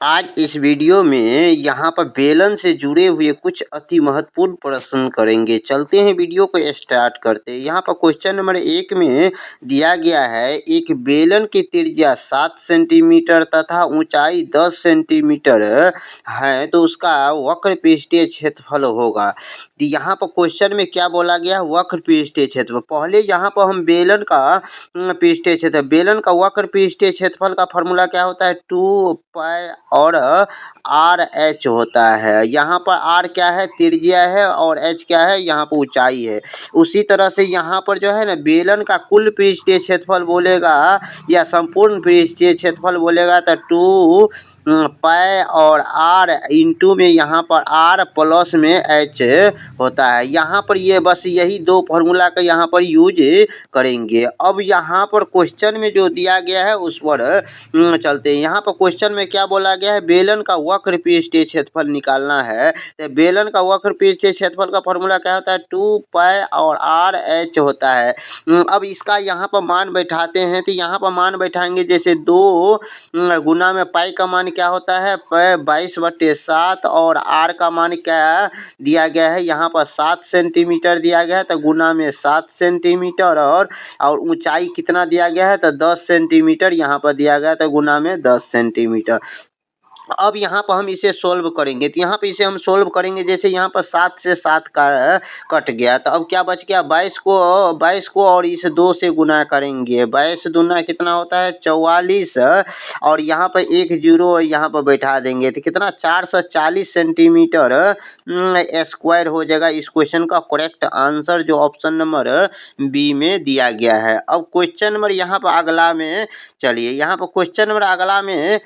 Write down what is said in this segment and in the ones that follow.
आज इस वीडियो में यहाँ पर बेलन से जुड़े हुए कुछ अति महत्वपूर्ण प्रश्न करेंगे। चलते हैं वीडियो को स्टार्ट करते हैं। यहाँ पर क्वेश्चन नंबर 1 में दिया गया है, एक बेलन की त्रिज्या 7 सेंटीमीटर तथा ऊंचाई 10 सेंटीमीटर है तो उसका वक्र पृष्ठीय क्षेत्रफल होगा। तो यहाँ पर क्वेश्चन में क्या बोला गया है, वक्र पृष्ठीय क्षेत्रफल। पहले यहाँ पर हम बेलन का पृष्ठीय क्षेत्र, बेलन का वक्र पृष्ठीय क्षेत्रफल का फॉर्मूला क्या होता है, 2 पाई और आर एच होता है। यहाँ पर आर क्या है, त्रिज्या है, और एच क्या है, यहाँ पर ऊंचाई है। उसी तरह से यहाँ पर जो है ना, बेलन का कुल पृष्ठीय क्षेत्रफल बोलेगा या संपूर्ण पृष्ठीय क्षेत्रफल बोलेगा तो 2 पाई और आर इंटू में यहाँ पर आर प्लस में एच होता है। यहाँ पर ये बस यही दो फार्मूला का यहाँ पर यूज करेंगे। अब यहाँ पर क्वेश्चन में जो दिया गया है उस पर चलते हैं। यहाँ पर क्वेश्चन में क्या बोला गया है, बेलन का वक्र पृष्ठीय क्षेत्रफल निकालना है। तो बेलन का वक्र पृष्ठीय क्षेत्रफल का फॉर्मूला क्या होता है, 2 पाई और आर एच होता है। अब इसका यहाँ पर मान बैठाते हैं। तो यहाँ पर मान बैठाएंगे, जैसे 2 गुना में पाई का मान क्या होता है, 22/7 और आर का मान क्या दिया गया है, यहाँ पर 7 सेंटीमीटर दिया गया है तो गुना में 7 सेंटीमीटर, और ऊंचाई कितना दिया गया है तो 10 सेंटीमीटर यहाँ पर दिया गया है तो गुना में 10 सेंटीमीटर। अब यहाँ पर हम इसे सोल्व करेंगे। तो यहाँ पे इसे हम सोल्व करेंगे, जैसे यहाँ पर 7 से 7 का कट गया तो अब क्या बच गया, 22 को और इस 2 से गुना करेंगे। 22 दूना कितना होता है, 44, और यहाँ पर 1 जीरो यहाँ पर बैठा देंगे तो कितना, 440 सेंटीमीटर स्क्वायर हो जाएगा। इस क्वेश्चन का करेक्ट आंसर जो ऑप्शन नंबर बी में दिया गया है। अब क्वेश्चन नंबर यहाँ पर अगला में चलिए, यहाँ पर क्वेश्चन नंबर अगला में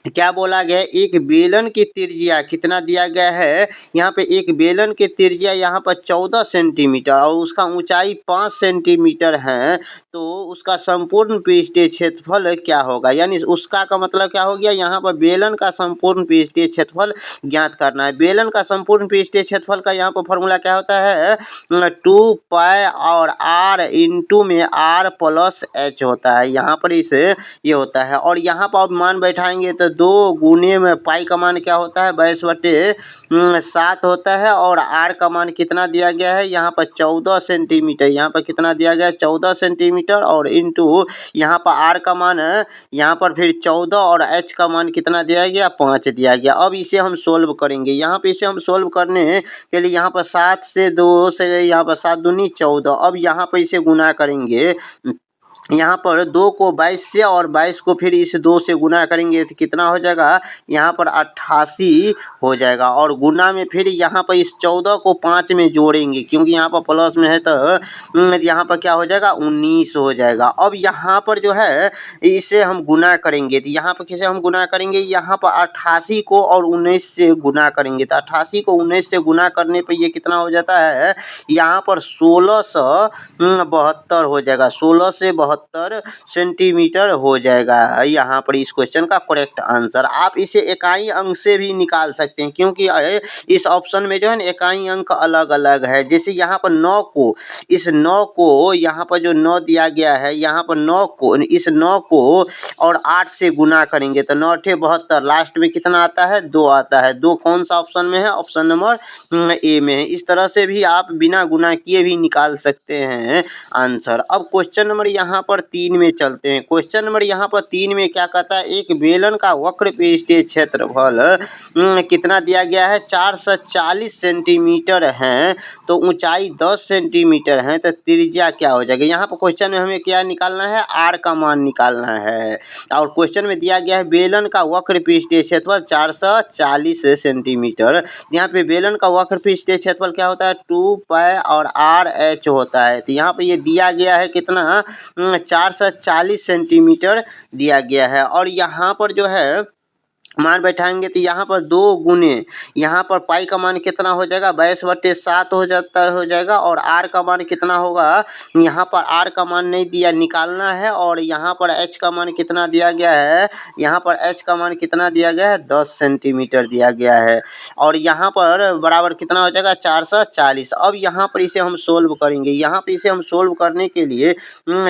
क्या बोला गया है, एक बेलन की त्रिज्या कितना दिया गया है, यहाँ पे एक बेलन की त्रिज्या यहाँ पर 14 सेंटीमीटर और उसका ऊंचाई 5 सेंटीमीटर है तो उसका संपूर्ण पृष्ठीय क्षेत्रफल क्या होगा। यानी उसका का मतलब क्या हो गया, यहाँ पर बेलन का संपूर्ण पृष्ठीय क्षेत्रफल ज्ञात करना है। बेलन का संपूर्ण पृष्ठीय क्षेत्रफल का यहाँ पर फॉर्मूला क्या होता है, 2 पाई और आर इंटू में आर प्लस एच होता है। यहाँ पर इसे ये होता है, और यहाँ पर मान बैठाएंगे तो 2 गुने में पाई का मान क्या होता है, 22/7 होता है, और आर का मान कितना दिया गया है, यहाँ पर 14 सेंटीमीटर। यहाँ पर कितना दिया गया है, 14 सेंटीमीटर, और इंटू यहाँ पर आर का मान है, यहाँ पर फिर 14, और एच का मान कितना दिया गया, 5 दिया गया। अब इसे हम सोल्व करेंगे। यहाँ पे इसे हम सोल्व करने के लिए यहाँ पर 7 से 2 से यहाँ पर 7 दूनी 14। अब यहाँ पर इसे गुना करेंगे, यहाँ पर 2 को 22 से और 22 को फिर इस 2 से गुना करेंगे तो कितना हो जाएगा, यहाँ पर 88 हो जाएगा, और गुना में फिर यहाँ पर इस 14 को 5 में जोड़ेंगे क्योंकि यहाँ पर प्लस में है तो यहाँ पर क्या हो जाएगा, 19 हो जाएगा। अब यहाँ पर जो है इसे हम गुना करेंगे तो यहाँ पर किसे हम गुना करेंगे, यहाँ पर 88 को और 19 से गुना करेंगे तो 88 को 19 से गुना करने पर ये कितना हो जाता है, यहाँ पर 1672 हो जाएगा। 16 से 72 सेंटीमीटर हो जाएगा यहाँ पर इस क्वेश्चन का करेक्ट आंसर। आप इसे इकाई अंक से भी निकाल सकते हैं क्योंकि इस ऑप्शन में जो है ना इकाई अंक अलग अलग है। जैसे यहाँ पर 9 को, इस 9 को यहाँ पर जो 9 दिया गया है, यहाँ पर 9 को, इस 9 को और 8 से गुना करेंगे तो 9 × 72, लास्ट में कितना आता है, 2 आता है। 2 कौन सा ऑप्शन में है, ऑप्शन नंबर ए में है। इस तरह से भी आप बिना गुना किए भी निकाल सकते हैं आंसर। अब क्वेश्चन नंबर यहाँ पर 3 में चलते हैं। क्वेश्चन नंबर यहाँ पर 3 में क्या कहता है, एक बेलन का वक्र पृष्ठीय क्षेत्रफल कितना दिया गया है, 440 सेंटीमीटर है तो ऊंचाई 10 सेंटीमीटर है तो त्रिज्या क्या हो जाएगी। यहाँ पर क्वेश्चन में हमें क्या निकालना है, आर का मान निकालना है, और क्वेश्चन में दिया गया है बेलन का वक्र पृष्ठीय क्षेत्रफल 440 सेंटीमीटर। यहाँ पे बेलन का वक्र पृष्ठीय क्षेत्रफल क्या होता है, 2 पाई और आर एच होता है। तो यहाँ पे ये दिया गया है कितना, 440 सेंटीमीटर दिया गया है, और यहाँ पर जो है मान बैठाएंगे तो यहाँ पर 2 गुने यहाँ पर पाई का मान कितना हो जाएगा, 22/7 हो जाएगा, और आर का मान कितना होगा, यहाँ पर आर का मान नहीं दिया, निकालना है, और यहाँ पर एच का मान कितना दिया गया है, यहाँ पर एच का मान कितना दिया गया है, 10 सेंटीमीटर दिया गया है, और यहाँ पर बराबर कितना हो जाएगा, 440। अब यहाँ पर इसे हम सोल्व करेंगे। यहाँ पर इसे हम सोल्व करने के लिए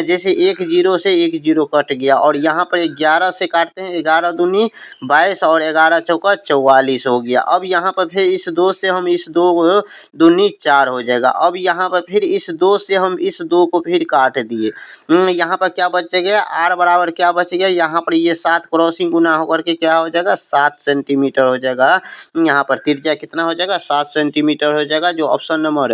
जैसे 1 जीरो से 1 जीरो कट गया, और यहाँ पर 11 से काटते हैं, 11 दूनी 22 22 और 11 चौका 44 हो गया। अब यहाँ पर फिर इस 2 से हम इस 2 दूनी 4 हो जाएगा। अब यहाँ पर फिर इस 2 से हम इस 2 को फिर काट दिए। यहाँ पर क्या बच गया, r बराबर क्या बच गया, यहाँ पर ये 7 क्रॉसिंग गुना होकर के क्या हो जाएगा, 7 सेंटीमीटर हो जाएगा। यहाँ पर त्रिज्या कितना हो जाएगा, 7 सेंटीमीटर हो जाएगा, जो ऑप्शन नंबर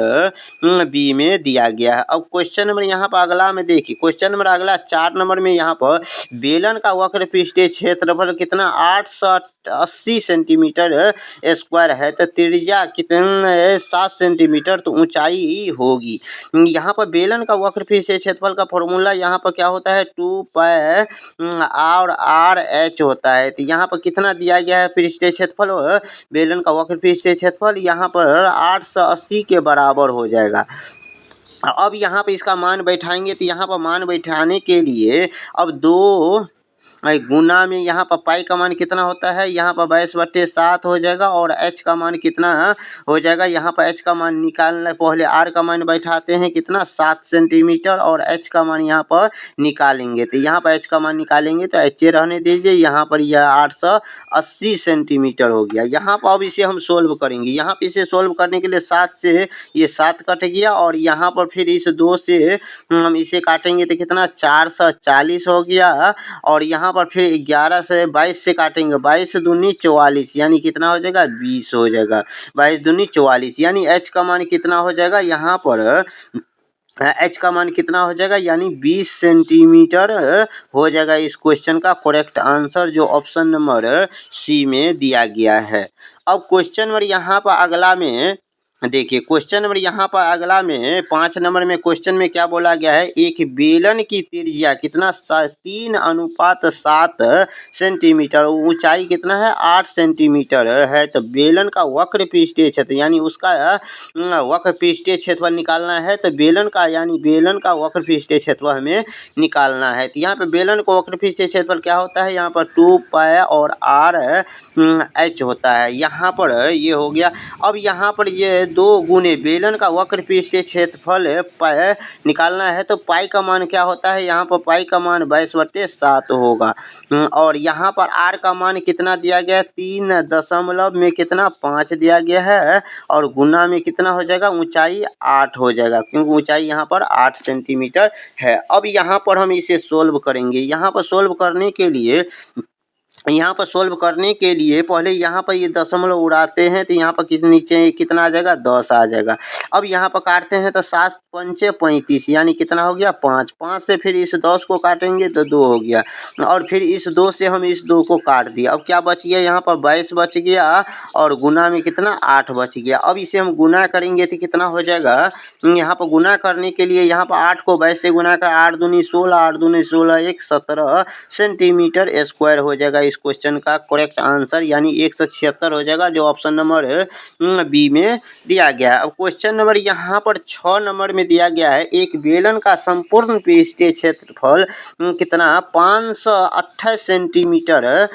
बी में दिया गया है। अब क्वेश्चन नंबर यहाँ पर अगला में देखिए, क्वेश्चन नंबर अगला 4 नंबर में यहाँ पर बेलन का वक्र पृष्ठीय क्षेत्रफल कितना 880 सेंटीमीटर स्क्वायर है, तो त्रिज्या कितना 7 सेंटीमीटर, तो ऊंचाई होगी। यहाँ पर बेलन का वक्र पृष्ठीय क्षेत्रफल का फॉर्मूला यहाँ पर क्या होता है, 2 पाई और आर एच होता है। तो यहाँ पर कितना दिया गया है पृष्ठीय क्षेत्रफल, बेलन का वक्र पृष्ठीय क्षेत्रफल यहाँ पर 880 के बराबर हो जाएगा। अब यहाँ पे इसका मान बैठाएंगे, तो यहाँ पर मान बैठाने के लिए अब 2 गुना में यहाँ पर पाई का मान कितना होता है, यहाँ पर 22/7 हो जाएगा, और एच का मान कितना हो जाएगा, यहाँ पर एच का मान निकालना, पहले आर का मान बैठाते हैं कितना 7 सेंटीमीटर, और एच का मान यहाँ पर निकालेंगे। तो यहाँ पर एच का मान निकालेंगे तो एच रहने दीजिए, यहाँ पर यह 880 सेंटीमीटर हो गया। यहाँ पर अब इसे हम सोल्व करेंगे। यहाँ पर इसे सोल्व करने के लिए 7 से ये 7 कट गया, और यहाँ पर फिर इस 2 से हम इसे काटेंगे तो कितना 440 हो गया, और यहाँ पर फिर 11 से 22 से काटेंगे, 22 दूनी 44, यानी कितना हो जाएगा 20 हो जाएगा, 22 दूनी 44, यानी एच का मान कितना हो जाएगा, यहाँ पर एच का मान कितना हो जाएगा, यानी 20 सेंटीमीटर हो जाएगा। इस क्वेश्चन का करेक्ट आंसर जो ऑप्शन नंबर सी में दिया गया है। अब क्वेश्चन नंबर यहाँ पर अगला में देखिए, क्वेश्चन नंबर यहाँ पर अगला में 5 नंबर में क्वेश्चन में क्या बोला गया है, एक बेलन की त्रिज्या कितना 3:7 सेंटीमीटर, ऊंचाई कितना है 8 सेंटीमीटर है। तो बेलन का वक्र पृष्ठीय क्षेत्र यानी उसका वक्र पृष्ठीय क्षेत्रफल निकालना है। तो बेलन का यानी बेलन का वक्र पृष्ठीय क्षेत्रफल हमें निकालना है। तो यहाँ पे बेलन को वक्र पृष्ठीय क्षेत्रफल क्या होता है, यहाँ पर 2 पाई और आर एच होता है। यहाँ पर ये हो गया। अब यहाँ पर ये 2 गुने बेलन का वक्र पृष्ठीय क्षेत्रफल निकालना है, तो पाई का मान क्या होता है, यहाँ पर पाई का मान 22/7 होगा, और यहाँ पर आर का मान कितना दिया गया है, 3 दशमलव में कितना 5 दिया गया है, और गुना में कितना हो जाएगा, ऊंचाई 8 हो जाएगा, क्योंकि ऊंचाई यहाँ पर 8 सेंटीमीटर है। अब यहाँ पर हम इसे सोल्व करेंगे। यहाँ पर सोल्व करने के लिए पहले यहाँ पर ये दशमलव उड़ाते हैं, तो यहाँ पर नीचे कितना आ जाएगा, 10 आ जाएगा। अब यहाँ पर काटते हैं तो 7 पंचे 35, यानी कितना हो गया 5, 5 से फिर इस 10 को काटेंगे तो 2 हो गया, और फिर इस 2 से हम इस 2 को काट दिया। अब क्या बच गया, यहाँ पर 22 बच गया, और गुना में कितना 8 बच गया। अब इसे हम गुना करेंगे तो कितना हो जाएगा, यहाँ पर गुना करने के लिए यहाँ पर 8 को 22 से गुना कर 8 दूनी 16, 8 दूनी 16, 1 17 सेंटीमीटर स्क्वायर हो जाएगा। इस क्वेश्चन का करेक्ट आंसर यानी 176 हो जाएगा, जो ऑप्शन नंबर बी में दिया गया है। अब क्वेश्चन नंबर यहाँ पर 6 नंबर में दिया गया है, एक बेलन का संपूर्ण पृष्ठीय क्षेत्रफल कितना 528 सेंटीमीटर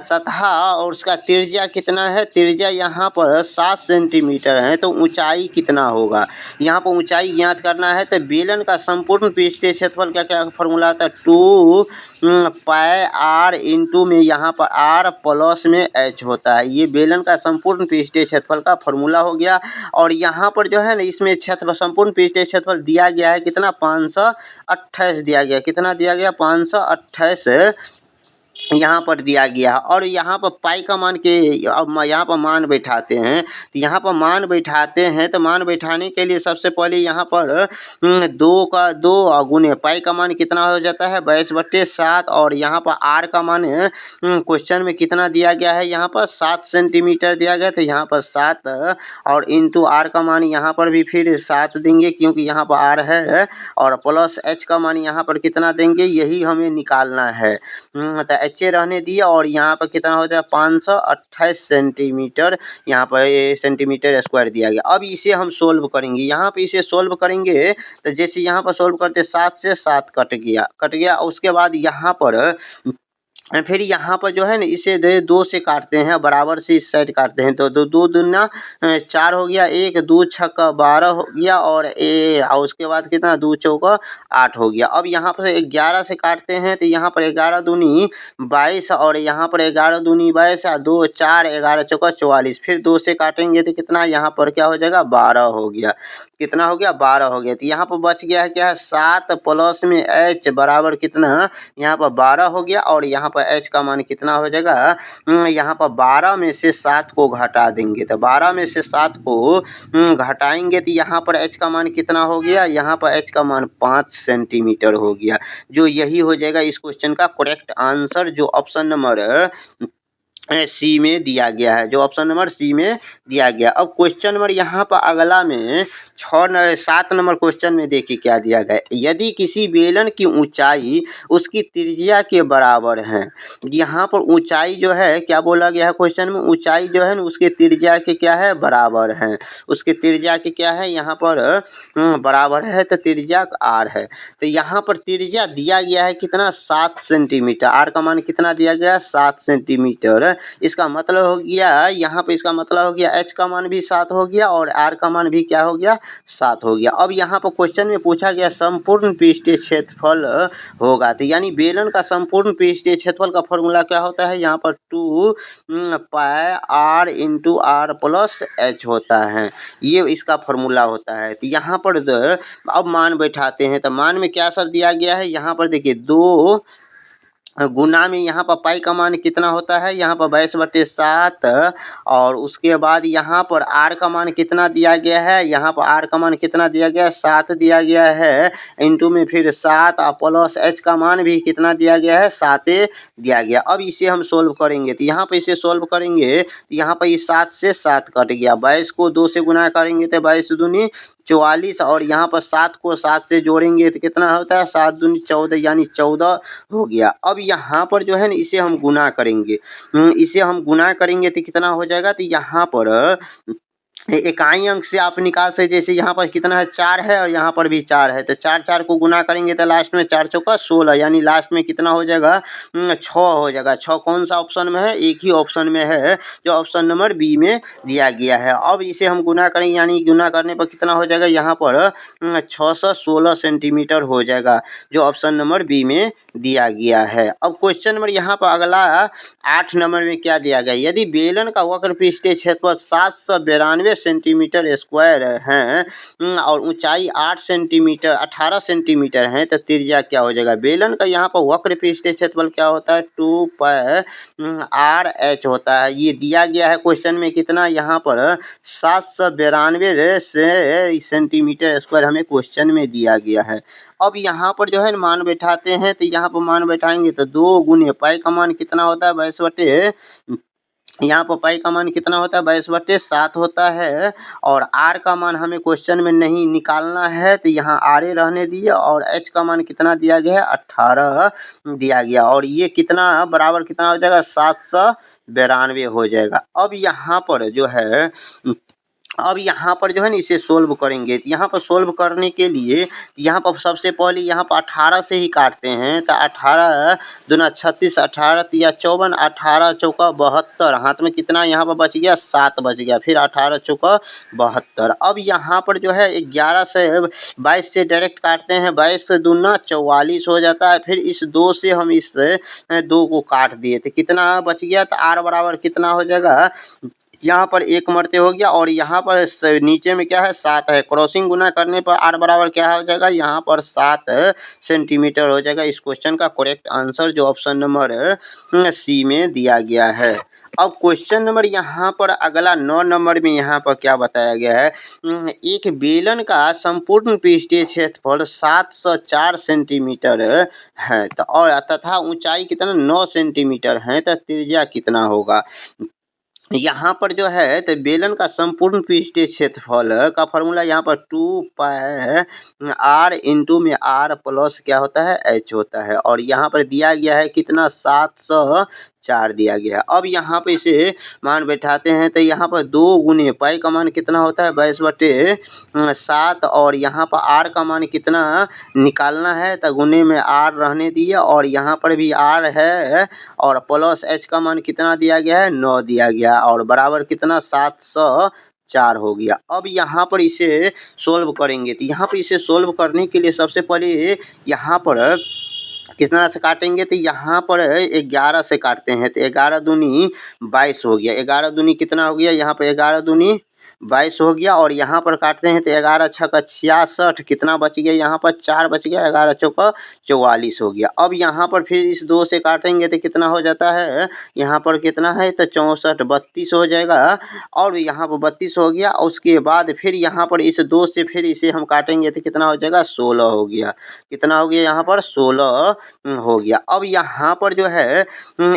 तथा और उसका त्रिज्या कितना है, त्रिज्या यहाँ पर 7 सेंटीमीटर है, तो ऊंचाई कितना होगा। यहाँ पर ऊंचाई ज्ञात करना है, तो बेलन का संपूर्ण पृष्ठीय क्षेत्रफल का क्या फॉर्मूला आता है, 2 पाई आर इंटू में यहाँ पर आर प्लस में एच होता है। ये बेलन का संपूर्ण पृष्ठीय क्षेत्रफल का फॉर्मूला हो गया। और यहाँ पर जो है ना, इसमें क्षेत्र संपूर्ण पृष्ठीय क्षेत्रफल दिया गया है कितना 528 दिया गया, कितना दिया गया 528 यहाँ पर दिया गया। और यहाँ पर पाई का मान के अब यहाँ पर मान बैठाते हैं, तो यहाँ पर मान बैठाते हैं, तो मान बैठाने के लिए सबसे पहले यहाँ पर 2 का 2 गुने पाई का मान कितना हो जाता है 22/7, और यहाँ पर आर का मान क्वेश्चन में कितना दिया गया है, यहाँ पर 7 सेंटीमीटर दिया गया, तो यहाँ पर 7 और इंटू आर का मान यहाँ पर भी फिर 7 देंगे, क्योंकि यहाँ पर आर है, और प्लस एच का मान यहाँ पर कितना देंगे, यही हमें निकालना है। तो एच रहने दिया, और यहाँ पर कितना हो जाए 528 सेंटीमीटर, यहाँ पर सेंटीमीटर स्क्वायर दिया गया। अब इसे हम सोल्व करेंगे। यहाँ पे इसे सोल्व करेंगे तो जैसे यहाँ पर सोल्व करते 7 से 7 कट गया, और उसके बाद यहाँ पर फिर यहाँ पर जो है ना इसे दो से काटते हैं, बराबर से इस साइड काटते हैं, तो दो दो दूना 4 हो गया, 1 2 छक्का 12 हो गया, और और उसके बाद कितना 2 चौका 8 हो गया। अब यहाँ पर 11 से काटते हैं, तो यहाँ पर 11 दूनी 22, और यहाँ पर 11 दूनी 22, 2 4 11 चौका 44। फिर 2 से काटेंगे तो कितना यहाँ पर क्या हो जाएगा 12 हो गया। कितना हो गया 12 हो गया। तो यहाँ पर बच गया है क्या है 7 प्लस में h बराबर कितना यहाँ पर 12 हो गया, और यहाँ पर h का मान कितना हो जाएगा यहाँ पर 12 में से 7 को घटा देंगे, तो 12 में से 7 को घटाएंगे तो यहाँ पर h का मान कितना हो गया, यहाँ पर h का मान 5 सेंटीमीटर हो गया। जो यही हो जाएगा इस क्वेश्चन का करेक्ट आंसर, जो ऑप्शन नंबर सी में दिया गया है, जो ऑप्शन नंबर सी में दिया गया। अब क्वेश्चन नंबर यहाँ पर अगला में 7 नंबर क्वेश्चन में देखिए क्या दिया गया। यदि किसी बेलन की ऊंचाई उसकी त्रिज्या के बराबर है, यहाँ पर ऊंचाई जो है क्या बोला गया है क्वेश्चन में, ऊंचाई जो है ना उसके त्रिज्या के क्या है बराबर है, उसके त्रिज्या के क्या है यहाँ पर बराबर है, तो त्रिज्या r है। तो यहाँ पर त्रिज्या दिया गया है कितना 7 सेंटीमीटर, r का मान कितना दिया गया 7 सेंटीमीटर। इसका मतलब हो गया यहाँ पे, इसका मतलब हो गया h का मान भी 7 हो गया और r का मान भी क्या हो गया 7 हो गया। अब यहाँ पर क्वेश्चन में पूछा गया संपूर्ण पृष्ठीय क्षेत्रफल होगा, तो यानी बेलन का संपूर्ण पृष्ठीय क्षेत्रफल का फॉर्मूला क्या होता है, यहाँ पर 2 पाई r into r plus h होता है, ये इसका फॉर्मूला होता है। तो यहाँ पर अब मान बैठाते हैं, तो मान में क्या सब दिया गया है, यहाँ पर देखिए 2 गुना में यहाँ पर पाई का मान कितना होता है, यहाँ पर 22/7, और उसके बाद यहाँ पर r का मान कितना दिया गया है, यहाँ पर r का मान कितना दिया गया है 7 दिया गया है, इंटू में फिर 7 और प्लस h का मान भी कितना दिया गया है 7 दिया गया। अब इसे हम सोल्व करेंगे, तो यहाँ पर इसे सोल्व करेंगे तो यहाँ पर ये 7 से 7 कट गया, 22 को 2 से गुना करेंगे तो 22 दूनी 44, और यहाँ पर 7 को 7 से जोड़ेंगे तो कितना होता है 7 दूनी 14, यानी 14 हो गया। अब यहाँ पर जो है ना इसे हम गुना करेंगे, इसे हम गुना करेंगे तो कितना हो जाएगा, तो यहाँ पर इकाई अंक से आप निकाल सकते, जैसे यहाँ पर कितना है 4 है और यहाँ पर भी 4 है, तो 4 4 को गुना करेंगे तो लास्ट में 4 चौका 16, यानी लास्ट में कितना हो जाएगा 6 हो जाएगा। 6 कौन सा ऑप्शन में है, एक ही ऑप्शन में है, जो ऑप्शन नंबर बी में दिया गया है। अब इसे हम गुना करेंगे, यानी गुना करने पर कितना हो जाएगा यहाँ पर 616 सेंटीमीटर हो जाएगा, जो ऑप्शन नंबर बी में दिया गया है। अब क्वेश्चन नंबर यहाँ पर अगला 8 नंबर में क्या दिया गया, यदि बेलन का वक्र पृष्ठीय क्षेत्रफल 792 सेंटीमीटर स्क्वायर है और ऊंचाई 8 सेंटीमीटर 18 सेंटीमीटर है, तो त्रिज्या क्या हो जाएगा। बेलन का यहाँ पर वक्र पृष्ठीय क्षेत्रफल क्या होता है 2 पाई RH होता है, ये दिया गया है क्वेश्चन में कितना, यहाँ पर 792 सेंटीमीटर स्क्वायर हमें क्वेश्चन में दिया गया है। अब यहाँ पर जो है मान बैठाते हैं, तो यहाँ पर मान बैठाएंगे तो 2 गुने पाई का मान कितना होता है 22 यहाँ पर पाई का मान कितना होता है 22/7 होता है, और r का मान हमें क्वेश्चन में नहीं निकालना है, तो यहाँ r रहने दिए, और h का मान कितना दिया गया है 18 दिया गया, और ये कितना बराबर कितना हो जाएगा 792 हो जाएगा। अब यहाँ पर जो है ना इसे सोल्व करेंगे, तो यहाँ पर सोल्व करने के लिए यहाँ पर सबसे पहले यहाँ पर 18 से ही काटते हैं, तो 18 दूना 36, 18 तिया 54, 18 चौका 72, हाथ में कितना यहाँ पर बच गया 7 बच गया, फिर 18 चौका 72। अब यहाँ पर जो है 11 से 22 से डायरेक्ट काटते हैं, 22 से दूना 44 हो जाता है, फिर इस 2 से हम इस 2 को काट दिए तो कितना बच गया, तो r बराबर कितना हो जाएगा, यहाँ पर 1 मरते हो गया, और यहाँ पर नीचे में क्या है 7 है, क्रॉसिंग गुना करने पर r बराबर क्या हो जाएगा, यहाँ पर 7 सेंटीमीटर हो जाएगा। इस क्वेश्चन का करेक्ट आंसर जो ऑप्शन नंबर सी में दिया गया है। अब क्वेश्चन नंबर यहाँ पर अगला 9 नंबर में यहाँ पर क्या बताया गया है, एक बेलन का संपूर्ण पृष्ठीय क्षेत्रफल 704 सेंटीमीटर है, तो और तथा ऊंचाई कितना 9 सेंटीमीटर है, तो त्रिज्या कितना होगा। यहाँ पर जो है तो बेलन का संपूर्ण पृष्ठीय क्षेत्रफल का फॉर्मूला यहाँ पर 2 पाई r इंटू में r प्लस क्या होता है h होता है, और यहाँ पर दिया गया है कितना 4 दिया गया है। अब यहाँ पे इसे मान बैठाते हैं तो यहाँ पर 2 गुने पाई का मान कितना होता है 22/7 और यहाँ पर आर का मान कितना निकालना है तो गुने में आर रहने दिए और यहाँ पर भी आर है और प्लस एच का मान कितना दिया गया है 9 दिया गया और बराबर कितना 704 हो गया। अब यहाँ पर इसे सोल्व करेंगे तो यहाँ पर इसे सोल्व करने के लिए सबसे पहले यहाँ पर कितना से काटेंगे तो यहाँ पर 11 से काटते हैं तो 11 दूनी 22 हो गया। 11 दूनी कितना हो गया यहाँ पर 11 दूनी 22 हो गया और यहाँ पर काटते हैं तो 11 छक्का 66 कितना बच गया यहाँ पर 4 बच गया 11 चौका 44 हो गया। अब यहाँ पर फिर इस 2 से काटेंगे तो कितना हो जाता है यहाँ पर कितना है तो 64 32 हो जाएगा और यहाँ पर 32 हो गया। उसके बाद फिर यहाँ पर इस 2 से फिर इसे हम काटेंगे तो कितना हो जाएगा 16 हो गया। कितना हो गया यहाँ पर 16 हो गया। अब यहाँ पर जो है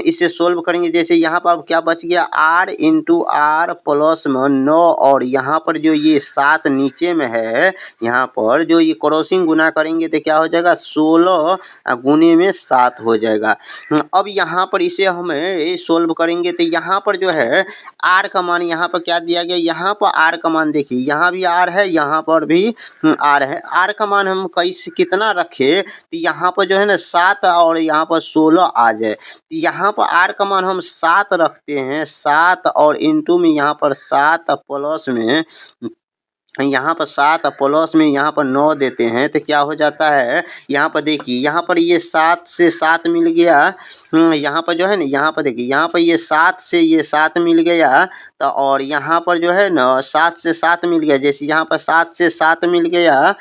इसे सोल्व करेंगे जैसे यहाँ पर अब क्या बच गया r इंटू आर प्लस में 9 और यहाँ पर जो ये 7 नीचे में है यहाँ पर जो ये क्रॉसिंग गुना करेंगे तो क्या हो जाएगा 16 गुने में 7 हो जाएगा। अब यहाँ पर इसे हम सोल्व करेंगे तो यहाँ पर जो है r का मान यहाँ पर क्या दिया गया यहाँ पर r का मान देखिए यहाँ भी r है यहाँ पर भी r है। r का मान हम कैसे कितना रखे तो यहाँ पर जो है ना 7 और यहाँ पर 16 आ जाए तो यहाँ पर r का मान हम 7 रखते हैं 7 और इंटू में यहाँ पर 7 प्लस में यहाँ पर 7 प्लस में यहाँ पर 9 देते हैं तो क्या हो जाता है यहाँ पर देखिए यहाँ पर ये 7 से 7 मिल गया। यहाँ पर जो है ना यहाँ पर देखिए यहाँ पर ये 7 से ये 7 मिल गया तो और यहाँ पर जो है ना 7 से 7 मिल गया जैसे यहाँ पर 7 से 7 मिल गया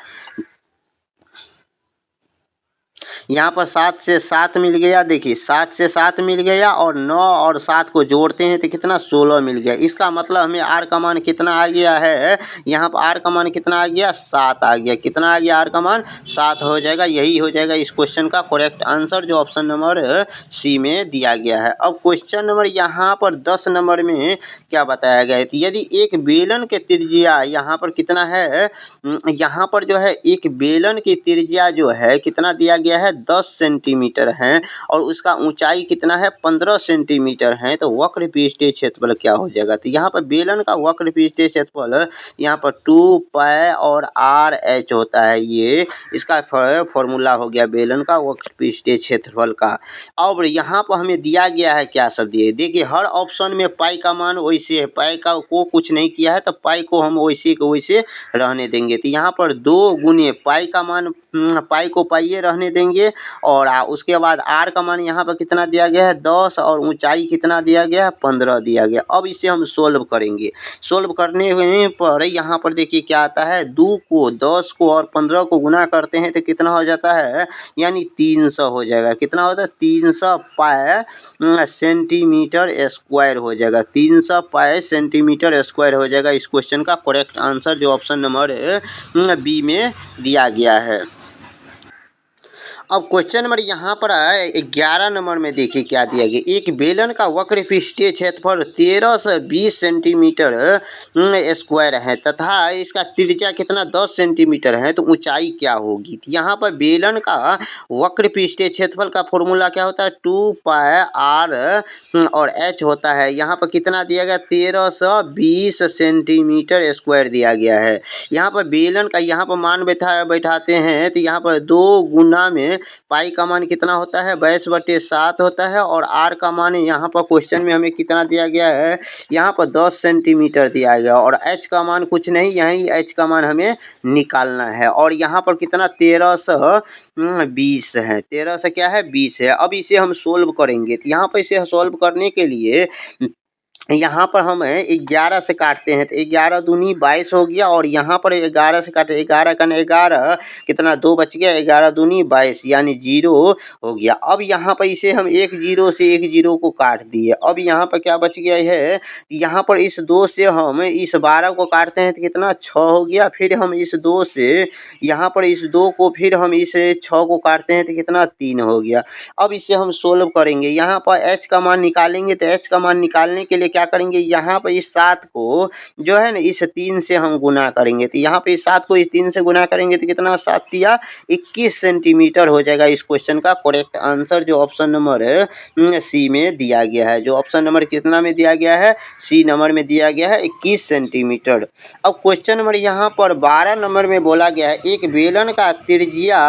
यहाँ पर 7 से 7 मिल गया। देखिए 7 से 7 मिल गया और 9 और 7 को जोड़ते हैं तो कितना 16 मिल गया। इसका मतलब हमें आर का मान कितना आ गया है यहाँ पर आर का मान कितना आ गया 7 आ गया। कितना आ गया आर का मान 7 हो जाएगा। यही हो जाएगा इस क्वेश्चन का करेक्ट आंसर जो ऑप्शन नंबर सी में दिया गया है। अब क्वेश्चन नंबर यहाँ पर 10 नंबर में क्या बताया गया है तो यदि एक बेलन के त्रिज्या यहाँ पर कितना है यहाँ पर जो है एक बेलन की त्रिज्या जो है कितना दिया गया है 10 सेंटीमीटर है और उसका ऊंचाई कितना है 15 सेंटीमीटर है तो वक्र पृष्ठीय क्षेत्रफल क्या हो जाएगा। तो यहाँ पर बेलन का वक्र पृष्ठीय क्षेत्रफल यहाँ पर 2 पाई और आर एच होता है। ये इसका फॉर्मूला हो गया बेलन का वक्र पृष्ठीय क्षेत्रफल का। अब यहाँ पर हमें दिया गया है क्या सब दिए देखिए हर ऑप्शन में पाई का मान वैसे है पाई का को कुछ नहीं किया है तो पाई को हम वैसे को वैसे रहने देंगे। तो यहाँ पर 2 गुने पाई का मान पाई को पाइए रहने देंगे और उसके बाद आर का मान यहाँ पर कितना दिया गया है 10 और ऊंचाई कितना दिया गया है 15 दिया गया। अब इसे हम सोल्व करेंगे। सोल्व करने पर यहाँ पर देखिए क्या आता है 2 को 10 को और 15 को गुना करते हैं तो कितना हो जाता है यानी 300 हो जाएगा। कितना होता है 300 पाई सेंटीमीटर स्क्वायर हो जाएगा। 300 पाई सेंटीमीटर स्क्वायर हो जाएगा। इस क्वेश्चन का करेक्ट आंसर जो ऑप्शन नंबर बी में दिया गया है। अब क्वेश्चन नंबर यहाँ पर 11 नंबर में देखिए क्या दिया गया एक बेलन का वक्र पृष्ठीय क्षेत्रफल 13 से 20 सेंटीमीटर स्क्वायर है तथा इसका त्रिज्या कितना 10 सेंटीमीटर है तो ऊंचाई क्या होगी। तो यहाँ पर बेलन का वक्र पृष्ठीय क्षेत्रफल का फॉर्मूला क्या होता है 2 पाई आर और एच होता है। यहाँ पर कितना दिया गया 13 से 20 सेंटीमीटर स्क्वायर दिया गया है। यहाँ पर बेलन का यहाँ पर मान बैठाते हैं तो यहाँ पर 2 गुना में पाई का मान कितना होता है 22/7 होता है और आर का मान यहाँ पर क्वेश्चन में हमें कितना दिया गया है यहाँ पर 10 सेंटीमीटर दिया गया और एच का मान कुछ नहीं यही एच का मान हमें निकालना है और यहाँ पर कितना 13 से 20 है 13 से क्या है 20 है। अब इसे हम सोल्व करेंगे तो यहाँ पर इसे सोल्व करने के लिए यहाँ पर हम 11 से काटते हैं तो 11 दूनी 22 हो गया और यहाँ पर 11 से काटे 11 का 11 कितना 2 बच गया 11 दूनी 22 यानी 0 हो गया। अब यहाँ पर इसे हम 1 0 से 1 0 को काट दिए। अब यहाँ पर क्या बच गया है यहाँ पर इस 2 से हम इस 12 को काटते हैं तो कितना 6 हो गया। फिर हम इस 2 से यहाँ पर इस 2 को फिर हम इस 6 को काटते हैं तो कितना 3 हो गया। अब इसे हम सोल्व करेंगे। यहाँ पर एच का मान निकालेंगे तो एच का मान निकालने के लिए क्या करेंगे, यहाँ पर इस 7 को जो है ना इस 3 से हम गुना करेंगे। तो यहाँ पे इस 7 को इस 3 से गुना करेंगे तो कितना, 7 तिया 21 सेंटीमीटर हो जाएगा। इस क्वेश्चन का करेक्ट आंसर जो ऑप्शन नंबर सी में दिया गया है। जो ऑप्शन नंबर कितना में दिया गया है, सी नंबर में दिया गया है 21 सेंटीमीटर। अब क्वेश्चन नंबर यहाँ पर 12 नंबर में बोला गया है एक बेलन का त्रिज्या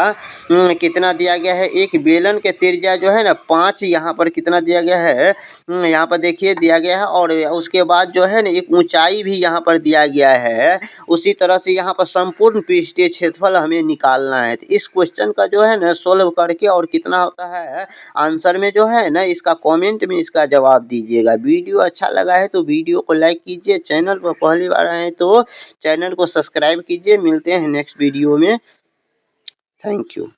कितना दिया गया है। एक बेलन के त्रिज्या जो है ना 5 यहाँ पर कितना दिया गया है, यहाँ पर देखिए दिया गया है। और उसके बाद जो है ना एक ऊंचाई भी यहाँ पर दिया गया है। उसी तरह से यहाँ पर संपूर्ण पृष्ठीय क्षेत्रफल हमें निकालना है। तो इस क्वेश्चन का जो है ना सोल्व करके और कितना होता है आंसर में जो है ना, इसका कमेंट में इसका जवाब दीजिएगा। वीडियो अच्छा लगा है तो वीडियो को लाइक कीजिए, चैनल पर पहली बार आए तो चैनल को सब्सक्राइब कीजिए। मिलते हैं नेक्स्ट वीडियो में। Thank you.